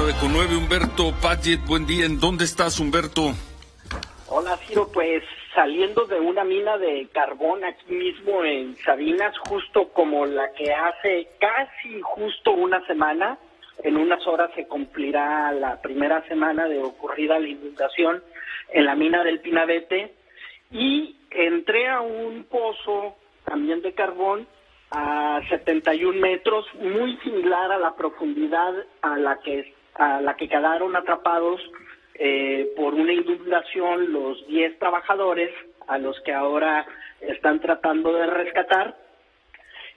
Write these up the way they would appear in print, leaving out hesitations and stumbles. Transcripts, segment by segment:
9:09, Humberto Padgett, buen día. ¿En dónde estás, Humberto? Hola, Ciro, pues saliendo de una mina de carbón aquí mismo en Sabinas, justo como la que hace casi justo una semana. En unas horas se cumplirá la primera semana de ocurrida la inundación en la mina del Pinabete, y entré a un pozo también de carbón a 71 metros, muy similar a la profundidad a la que quedaron atrapados por una inundación los 10 trabajadores a los que ahora están tratando de rescatar.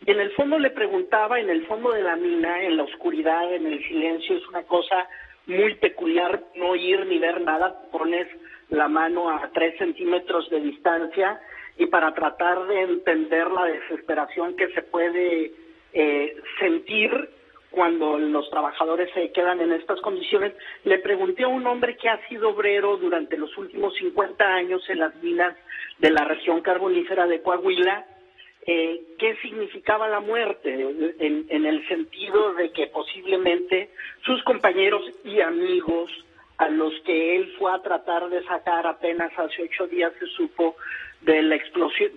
Y en el fondo le preguntaba, en el fondo de la mina, en la oscuridad, en el silencio, es una cosa muy peculiar no oír ni ver nada. Pones la mano a 3 centímetros de distancia y para tratar de entender la desesperación que se puede sentir cuando los trabajadores se quedan en estas condiciones, le pregunté a un hombre que ha sido obrero durante los últimos 50 años en las minas de la región carbonífera de Coahuila, qué significaba la muerte, en el sentido de que posiblemente sus compañeros y amigos a los que él fue a tratar de sacar apenas hace 8 días se supo de la explosión,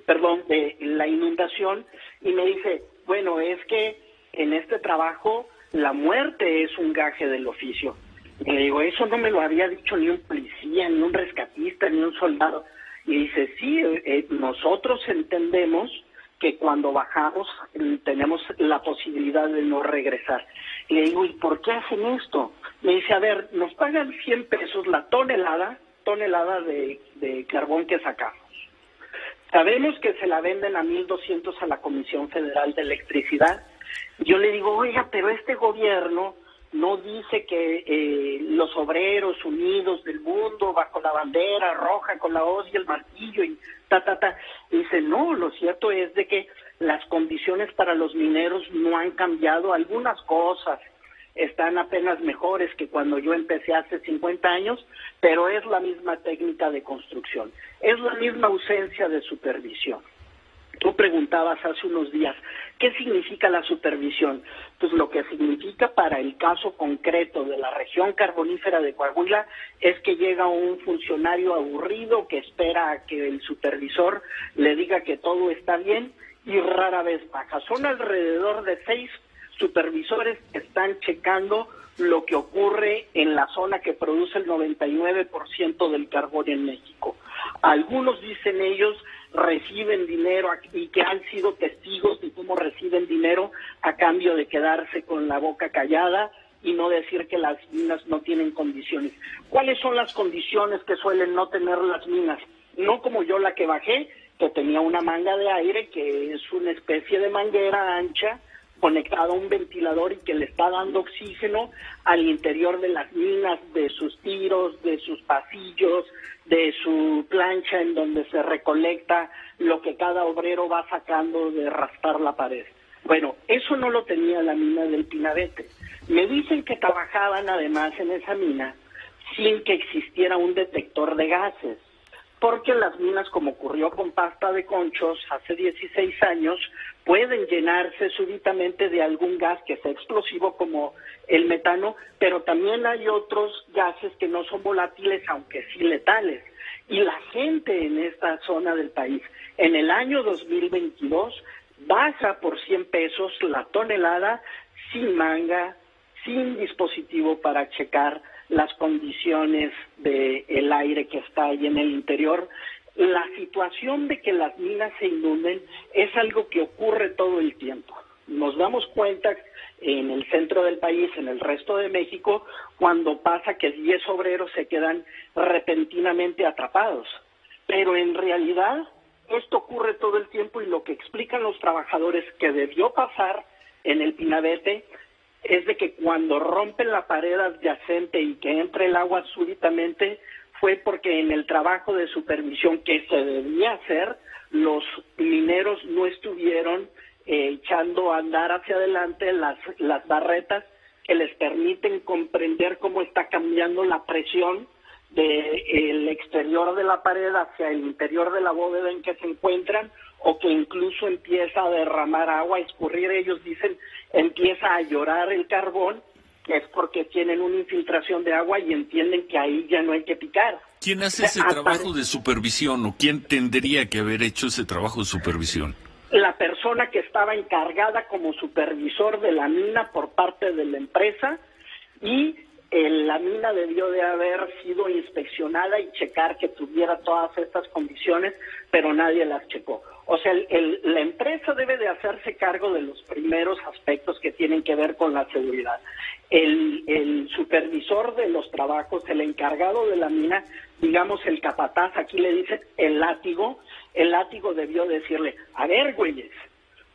de la inundación, y me dice, bueno, es que en este trabajo la muerte es un gaje del oficio. Y le digo, eso no me lo había dicho ni un policía, ni un rescatista, ni un soldado. Y dice, sí, nosotros entendemos que cuando bajamos tenemos la posibilidad de no regresar. Y le digo, ¿y por qué hacen esto? Me dice, a ver, nos pagan 100 pesos la tonelada de carbón que sacamos. Sabemos que se la venden a 1,200 a la Comisión Federal de Electricidad. Yo le digo, oiga, pero este gobierno no dice que los obreros unidos del mundo bajo la bandera roja con la hoz y el martillo y dice, no, lo cierto es de que las condiciones para los mineros no han cambiado, algunas cosas están apenas mejores que cuando yo empecé hace 50 años, pero es la misma técnica de construcción, es la misma ausencia de supervisión. Tú preguntabas hace unos días, ¿qué significa la supervisión? Pues lo que significa para el caso concreto de la región carbonífera de Coahuila es que llega un funcionario aburrido que espera a que el supervisor le diga que todo está bien y rara vez baja. Son alrededor de 6 supervisores que están checando lo que ocurre en la zona que produce el 99% del carbón en México. Algunos, dicen ellos, reciben dinero y que han sido testigos de cómo reciben dinero a cambio de quedarse con la boca callada y no decir que las minas no tienen condiciones. ¿Cuáles son las condiciones que suelen no tener las minas? No como yo la que bajé, que tenía una manga de aire, que es una especie de manguera ancha conectada a un ventilador y que le está dando oxígeno al interior de las minas, de sus tiros, de sus pasillos, de su plancha en donde se recolecta lo que cada obrero va sacando de raspar la pared. Bueno, eso no lo tenía la mina del Pinabete. Me dicen que trabajaban además en esa mina sin que existiera un detector de gases, porque las minas, como ocurrió con Pasta de Conchos hace 16 años, pueden llenarse súbitamente de algún gas que sea explosivo como el metano, pero también hay otros gases que no son volátiles, aunque sí letales. Y la gente en esta zona del país, en el año 2022, baja por 100 pesos la tonelada sin manga, sin dispositivo para checar las condiciones del aire que está ahí en el interior. La situación de que las minas se inunden es algo que ocurre todo el tiempo. Nos damos cuenta en el centro del país, en el resto de México, cuando pasa que 10 obreros se quedan repentinamente atrapados. Pero en realidad esto ocurre todo el tiempo, y lo que explican los trabajadores que debió pasar en el Pinabete es de que cuando rompen la pared adyacente y que entra el agua súbitamente fue porque en el trabajo de supervisión que se debía hacer, los mineros no estuvieron echando a andar hacia adelante las barretas que les permiten comprender cómo está cambiando la presión del exterior de la pared hacia el interior de la bóveda en que se encuentran, o que incluso empieza a derramar agua, a escurrir. Ellos dicen, empieza a llorar el carbón, es porque tienen una infiltración de agua y entienden que ahí ya no hay que picar. ¿Quién hace ese trabajo de supervisión o quién tendría que haber hecho ese trabajo de supervisión? La persona que estaba encargada como supervisor de la mina por parte de la empresa, y la mina debió de haber sido inspeccionada y checar que tuviera todas estas condiciones, pero nadie las checó. O sea, la empresa debe de hacerse cargo de los primeros aspectos que tienen que ver con la seguridad. El supervisor de los trabajos, el encargado de la mina, digamos el capataz, aquí le dicen el látigo debió decirle, a ver, güeyes,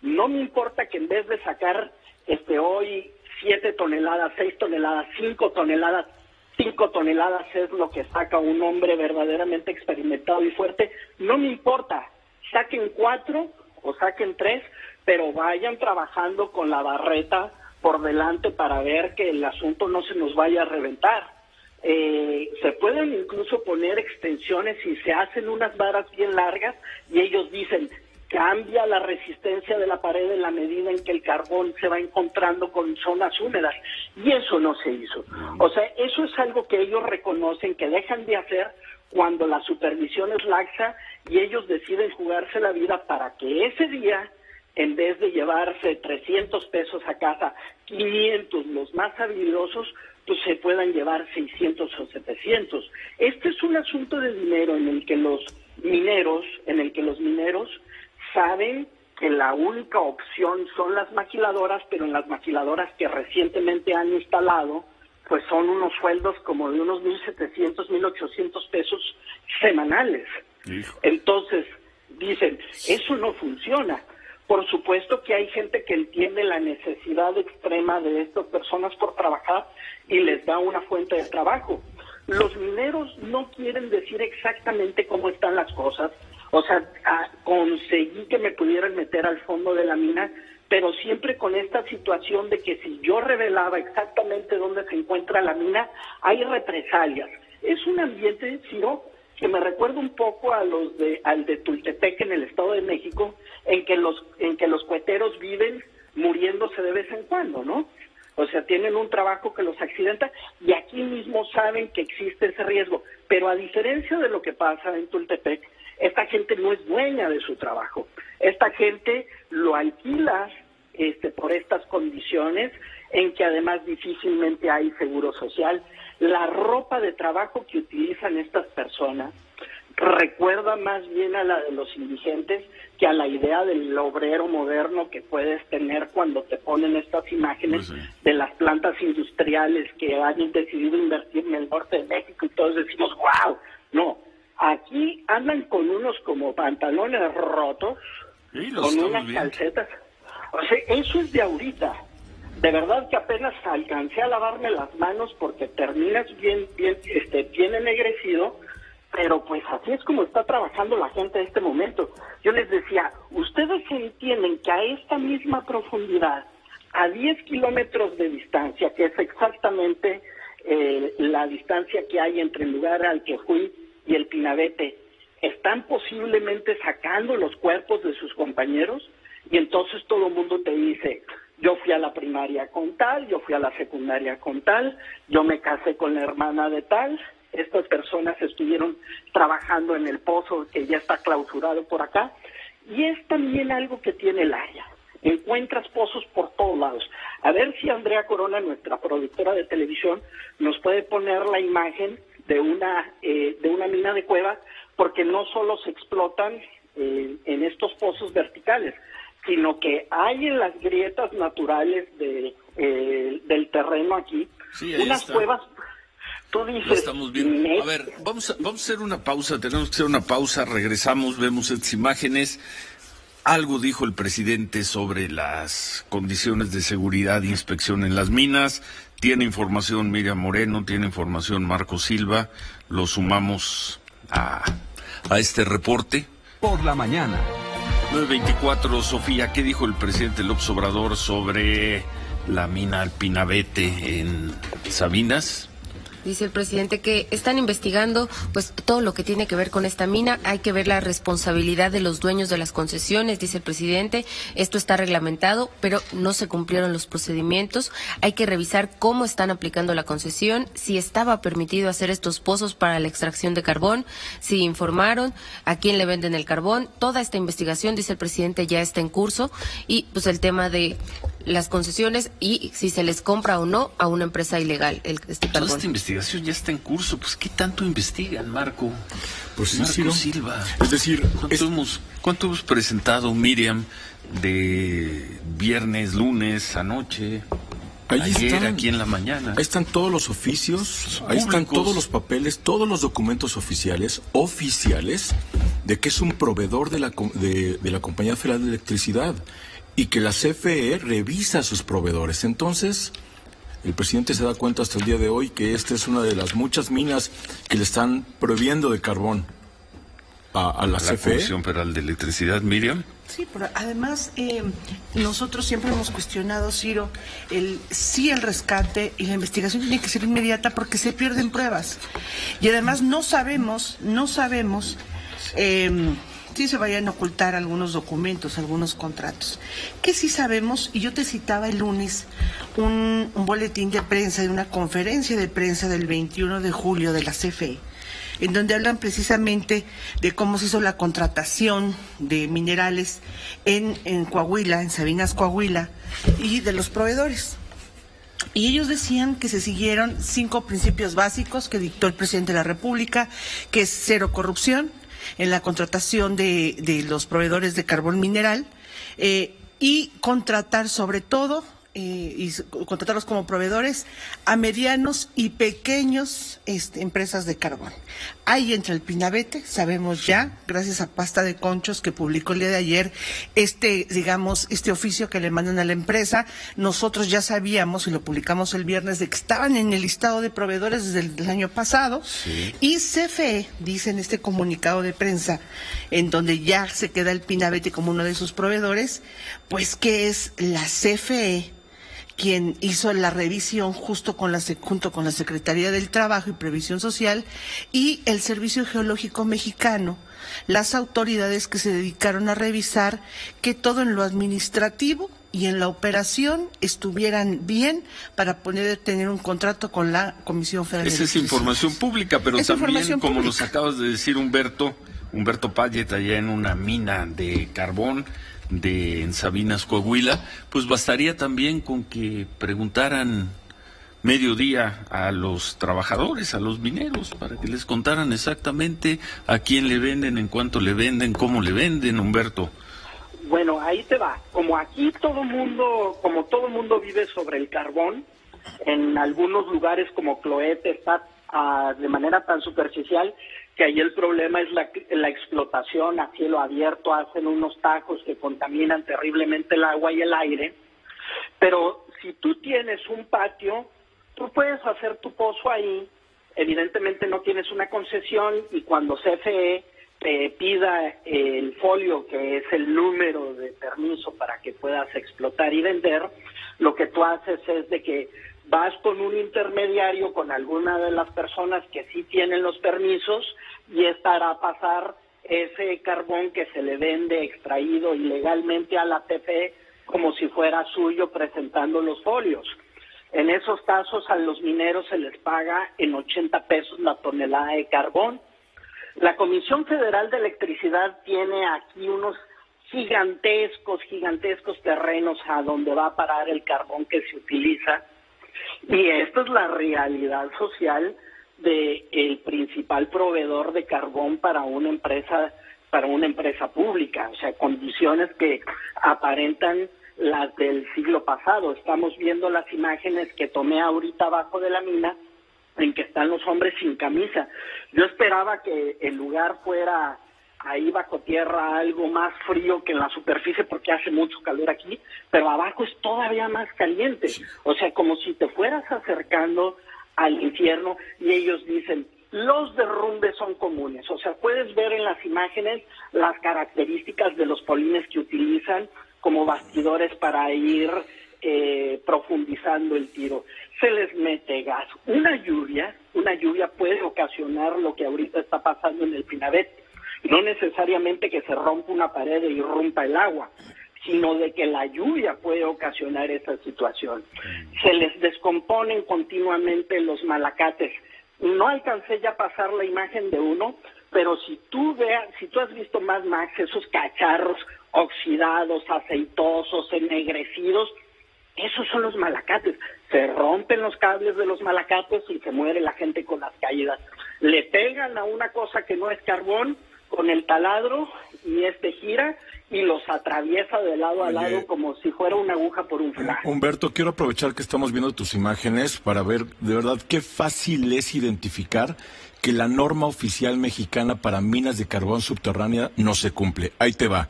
no me importa que en vez de sacar hoy 7 toneladas, 6 toneladas, 5 toneladas, 5 toneladas es lo que saca un hombre verdaderamente experimentado y fuerte, no me importa, saquen 4 o saquen 3, pero vayan trabajando con la barreta por delante para ver que el asunto no se nos vaya a reventar. Se pueden incluso poner extensiones y se hacen unas varas bien largas y ellos dicen, cambia la resistencia de la pared en la medida en que el carbón se va encontrando con zonas húmedas, y eso no se hizo. O sea, eso es algo que ellos reconocen que dejan de hacer cuando la supervisión es laxa y ellos deciden jugarse la vida para que ese día, en vez de llevarse 300 pesos a casa, 500 los más habilidosos, pues se puedan llevar 600 o 700. Este es un asunto de dinero en el que los mineros saben que la única opción son las maquiladoras, pero en las maquiladoras que recientemente han instalado, pues son unos sueldos como de unos 1,700, 1,800 pesos semanales. Hijo. Entonces, dicen, eso no funciona. Por supuesto que hay gente que entiende la necesidad extrema de estas personas por trabajar y les da una fuente de trabajo. Los mineros no quieren decir exactamente cómo están las cosas. O sea, conseguí que me pudieran meter al fondo de la mina, pero siempre con esta situación de que si yo revelaba exactamente dónde se encuentra la mina, hay represalias. Es un ambiente, Ciro, que me recuerda un poco al de Tultepec en el Estado de México, en que los cueteros viven muriéndose de vez en cuando, ¿no? O sea, tienen un trabajo que los accidenta y aquí mismo saben que existe ese riesgo. Pero a diferencia de lo que pasa en Tultepec, esta gente no es dueña de su trabajo. Esta gente lo alquila por estas condiciones en que además difícilmente hay seguro social. La ropa de trabajo que utilizan estas personas recuerda más bien a la de los indigentes que a la idea del obrero moderno que puedes tener cuando te ponen estas imágenes de las plantas industriales que han decidido invertir en el norte de México y todos decimos, ¡wow! No, aquí andan con unos como pantalones rotos, con unas calcetas. O sea, eso es de ahorita. De verdad que apenas alcancé a lavarme las manos porque terminas bien ennegrecido, pero pues así es como está trabajando la gente en este momento. Yo les decía, ustedes entienden que a esta misma profundidad, a 10 kilómetros de distancia, que es exactamente la distancia que hay entre el lugar al que fui y el Pinabete, están posiblemente sacando los cuerpos de sus compañeros, y entonces todo el mundo te dice, yo fui a la primaria con tal, yo fui a la secundaria con tal, yo me casé con la hermana de tal, estas personas estuvieron trabajando en el pozo que ya está clausurado por acá, y es también algo que tiene el área. Encuentras pozos por todos lados. A ver si Andrea Corona, nuestra productora de televisión, nos puede poner la imagen de una mina de cueva, porque no solo se explotan en estos pozos verticales, sino que hay en las grietas naturales del terreno aquí unas cuevas. Tú dices, lo estamos viendo. A ver, vamos a hacer una pausa, tenemos que hacer una pausa, regresamos, vemos estas imágenes. Algo dijo el presidente sobre las condiciones de seguridad e inspección en las minas. Tiene información Miriam Moreno, tiene información Marco Silva. Lo sumamos a este reporte. Por la mañana. 9:24, Sofía, ¿qué dijo el presidente López Obrador sobre la mina Pinabete en Sabinas? Dice el presidente que están investigando pues todo lo que tiene que ver con esta mina. Hay que ver la responsabilidad de los dueños de las concesiones, dice el presidente. Esto está reglamentado, pero no se cumplieron los procedimientos. Hay que revisar cómo están aplicando la concesión, si estaba permitido hacer estos pozos para la extracción de carbón, si informaron, a quién le venden el carbón. Toda esta investigación, dice el presidente, ya está en curso, y pues el tema de las concesiones y si se les compra o no a una empresa ilegal este carbón. Toda esta investigación ya está en curso. Pues, ¿qué tanto investigan, Marco? Pues sí, Marco sí, ¿no? Silva. Es decir, ¿Cuánto hemos presentado, Miriam, de viernes, lunes, anoche, ayer, aquí en la mañana? Ahí están todos los oficios, ahí están todos los papeles, todos los documentos oficiales de que es un proveedor de la Compañía Federal de Electricidad y que la CFE revisa a sus proveedores. Entonces, el presidente se da cuenta hasta el día de hoy que esta es una de las muchas minas que le están prohibiendo de carbón a la CFE. Comisión Federal de Electricidad, Miriam. Sí, pero además nosotros siempre hemos cuestionado, Ciro, el rescate y la investigación tiene que ser inmediata porque se pierden pruebas. Y además no sabemos si se vayan a ocultar algunos documentos, algunos contratos. Que sí sabemos, y yo te citaba el lunes un boletín de prensa de una conferencia de prensa del 21 de julio de la CFE, en donde hablan precisamente de cómo se hizo la contratación de minerales en Coahuila, en Sabinas, Coahuila, y de los proveedores. Y ellos decían que se siguieron 5 principios básicos que dictó el presidente de la República, que es cero corrupción en la contratación de los proveedores de carbón mineral, y contratar sobre todo y contratarlos como proveedores a medianos y pequeños empresas de carbón. Ahí entra el Pinabete, sabemos ya, gracias a Pasta de Conchos que publicó el día de ayer este oficio que le mandan a la empresa. Nosotros ya sabíamos y lo publicamos el viernes de que estaban en el listado de proveedores desde el año pasado. Sí. Y CFE dice en este comunicado de prensa, en donde ya se queda el Pinabete como uno de sus proveedores, pues que es la CFE quien hizo la revisión junto con la Secretaría del Trabajo y Previsión Social y el Servicio Geológico Mexicano, las autoridades que se dedicaron a revisar que todo en lo administrativo y en la operación estuvieran bien para poder tener un contrato con la Comisión Federal de Electricidad. Esa es información pública, pero también, como nos acabas de decir, Humberto Payet, allá en una mina de carbón en Sabinas, Coahuila, pues bastaría también con que preguntaran mediodía a los trabajadores, a los mineros, para que les contaran exactamente a quién le venden, en cuánto le venden, cómo le venden, Humberto. Bueno, ahí te va. Como aquí todo mundo vive sobre el carbón, en algunos lugares como Cloete está de manera tan superficial que ahí el problema es la explotación a cielo abierto, hacen unos tajos que contaminan terriblemente el agua y el aire, pero si tú tienes un patio, tú puedes hacer tu pozo ahí, evidentemente no tienes una concesión y cuando CFE te pida el folio, que es el número de permiso para que puedas explotar y vender, lo que tú haces es de que vas con un intermediario, con alguna de las personas que sí tienen los permisos, y esta hará pasar ese carbón que se le vende extraído ilegalmente a la CFE como si fuera suyo, presentando los folios. En esos casos a los mineros se les paga en 80 pesos la tonelada de carbón. La Comisión Federal de Electricidad tiene aquí unos gigantescos terrenos a donde va a parar el carbón que se utiliza. Y esta es la realidad social del principal proveedor de carbón para una empresa pública, o sea, condiciones que aparentan las del siglo pasado. Estamos viendo las imágenes que tomé ahorita abajo de la mina, en que están los hombres sin camisa. Yo esperaba que el lugar fuera ahí bajo tierra algo más frío que en la superficie porque hace mucho calor aquí, pero abajo es todavía más caliente. O sea, como si te fueras acercando al infierno, y ellos dicen, los derrumbes son comunes. O sea, puedes ver en las imágenes las características de los polines que utilizan como bastidores para ir profundizando el tiro. Se les mete gas. Una lluvia puede ocasionar lo que ahorita está pasando en el Pinabete. No necesariamente que se rompa una pared e irrumpa el agua, sino de que la lluvia puede ocasionar esa situación. Se les descomponen continuamente los malacates. No alcancé ya a pasar la imagen de uno, pero si tú has visto Mad Max, esos cacharros oxidados, aceitosos, ennegrecidos, esos son los malacates. Se rompen los cables de los malacates y se muere la gente con las caídas. Le pegan a una cosa que no es carbón con el taladro y gira y los atraviesa de lado a lado como si fuera una aguja por un flan. Humberto, quiero aprovechar que estamos viendo tus imágenes para ver de verdad qué fácil es identificar que la norma oficial mexicana para minas de carbón subterránea no se cumple. Ahí te va.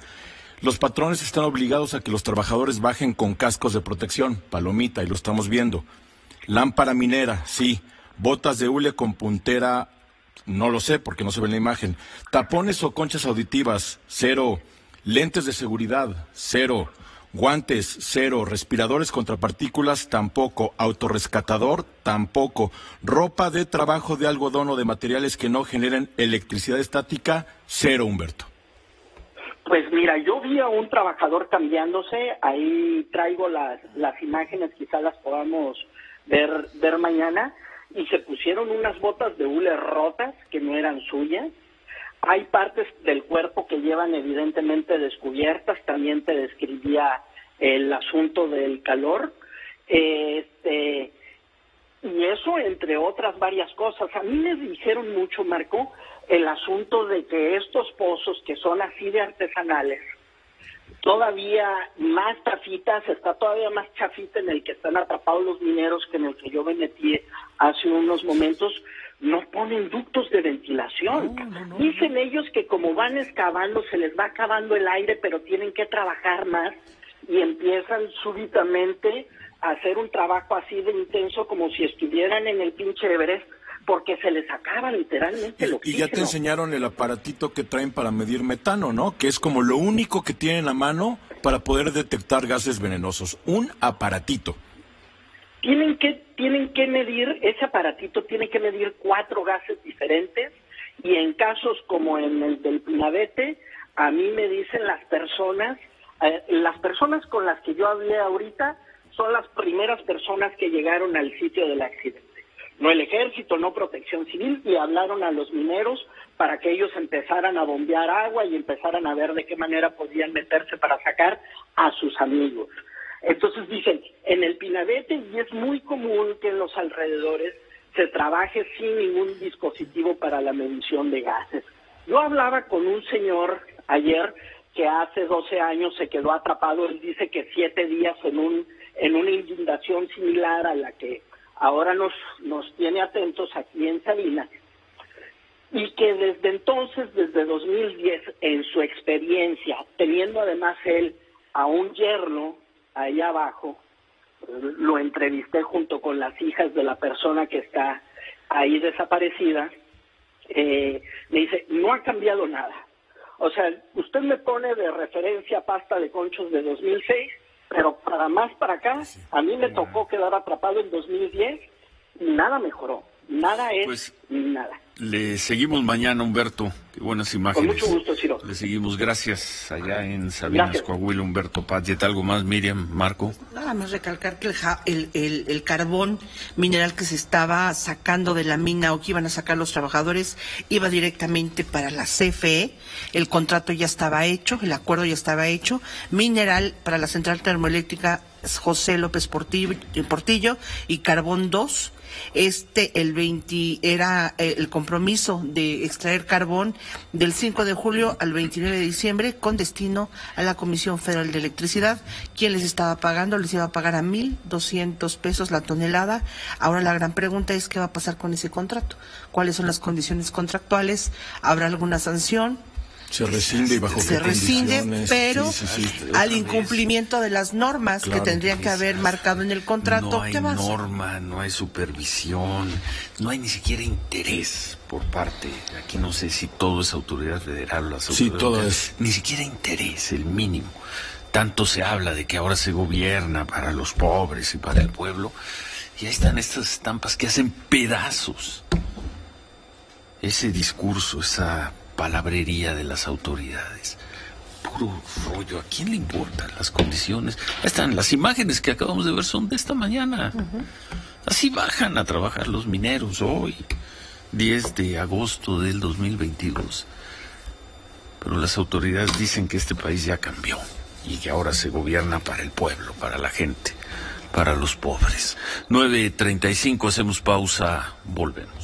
Los patrones están obligados a que los trabajadores bajen con cascos de protección, palomita, y lo estamos viendo. Lámpara minera, sí. Botas de hule con puntera, no lo sé porque no se ve en la imagen. Tapones o conchas auditivas, 0. Lentes de seguridad, 0. Guantes, 0. Respiradores contra partículas, tampoco. Autorrescatador, tampoco. Ropa de trabajo de algodón o de materiales que no generen electricidad estática, 0, Humberto. Pues mira, yo vi a un trabajador cambiándose, ahí traigo las imágenes, quizás las podamos ver mañana, y se pusieron unas botas de hule rotas que no eran suyas. Hay partes del cuerpo que llevan evidentemente descubiertas, también te describía el asunto del calor, y eso entre otras varias cosas. A mí me dijeron mucho, Marco, el asunto de que estos pozos que son así de artesanales, todavía más chafitas, está todavía más chafita en el que están atrapados los mineros que en el que yo me metí hace unos momentos, no ponen ductos de ventilación. No. Dicen ellos que como van excavando se les va acabando el aire, pero tienen que trabajar más y empiezan súbitamente a hacer un trabajo así de intenso como si estuvieran en el pinche Everest, porque se les acaba literalmente el oxígeno. Y ya te enseñaron el aparatito que traen para medir metano, ¿no? Que es como lo único que tienen a mano para poder detectar gases venenosos. Un aparatito. Tienen que medir, ese aparatito tiene que medir 4 gases diferentes, y en casos como en el del Pinabete, a mí me dicen las personas con las que yo hablé ahorita son las primeras personas que llegaron al sitio del accidente. No el ejército, no protección civil, y hablaron a los mineros para que ellos empezaran a bombear agua y empezaran a ver de qué manera podían meterse para sacar a sus amigos. Entonces dicen, en el Pinabete, y es muy común que en los alrededores se trabaje sin ningún dispositivo para la medición de gases. Yo hablaba con un señor ayer que hace 12 años se quedó atrapado, él dice que 7 días en una inundación similar a la que ahora nos tiene atentos aquí en Sabinas, y que desde entonces, desde 2010, en su experiencia, teniendo además él a un yerno ahí abajo, lo entrevisté junto con las hijas de la persona que está ahí desaparecida, me dice, no ha cambiado nada. O sea, usted me pone de referencia pasta de conchos de 2006, pero para acá, a mí me tocó quedar atrapado en 2010 y nada mejoró. Nada es pues, nada. Le seguimos mañana, Humberto. Qué buenas imágenes. Con mucho gusto, Ciro. Le seguimos. Gracias. Allá en Sabinas, Coahuila, Humberto Padgett. ¿Algo más, Miriam, Marco? Nada más recalcar que el carbón mineral que se estaba sacando de la mina o que iban a sacar los trabajadores iba directamente para la CFE. El contrato ya estaba hecho, el acuerdo ya estaba hecho. Mineral para la central termoeléctrica José López Portillo y Carbón 2. El 20 era el compromiso de extraer carbón del 5 de julio al 29 de diciembre con destino a la Comisión Federal de Electricidad. ¿Quién les estaba pagando? Les iba a pagar a 1,200 pesos la tonelada. Ahora la gran pregunta es ¿qué va a pasar con ese contrato? ¿Cuáles son las condiciones contractuales? ¿Habrá alguna sanción? Se rescinde y bajo qué condiciones. Pero al incumplimiento de las normas que tendrían que haber marcado en el contrato. No hay norma, no hay supervisión, no hay ni siquiera interés por parte. Aquí no sé si todo es autoridad federal o las autoridades. Sí, todo es. Ni siquiera interés, el mínimo. tanto se habla de que ahora se gobierna para los pobres y para el pueblo, y ahí están estas estampas que hacen pedazos ese discurso, esa palabrería de las autoridades. Puro rollo. ¿A quién le importan las condiciones? Ahí están las imágenes que acabamos de ver, son de esta mañana. Así bajan a trabajar los mineros hoy, 10 de agosto del 2022. Pero las autoridades dicen que este país ya cambió y que ahora se gobierna para el pueblo, para la gente, para los pobres. 9:35, hacemos pausa, volvemos.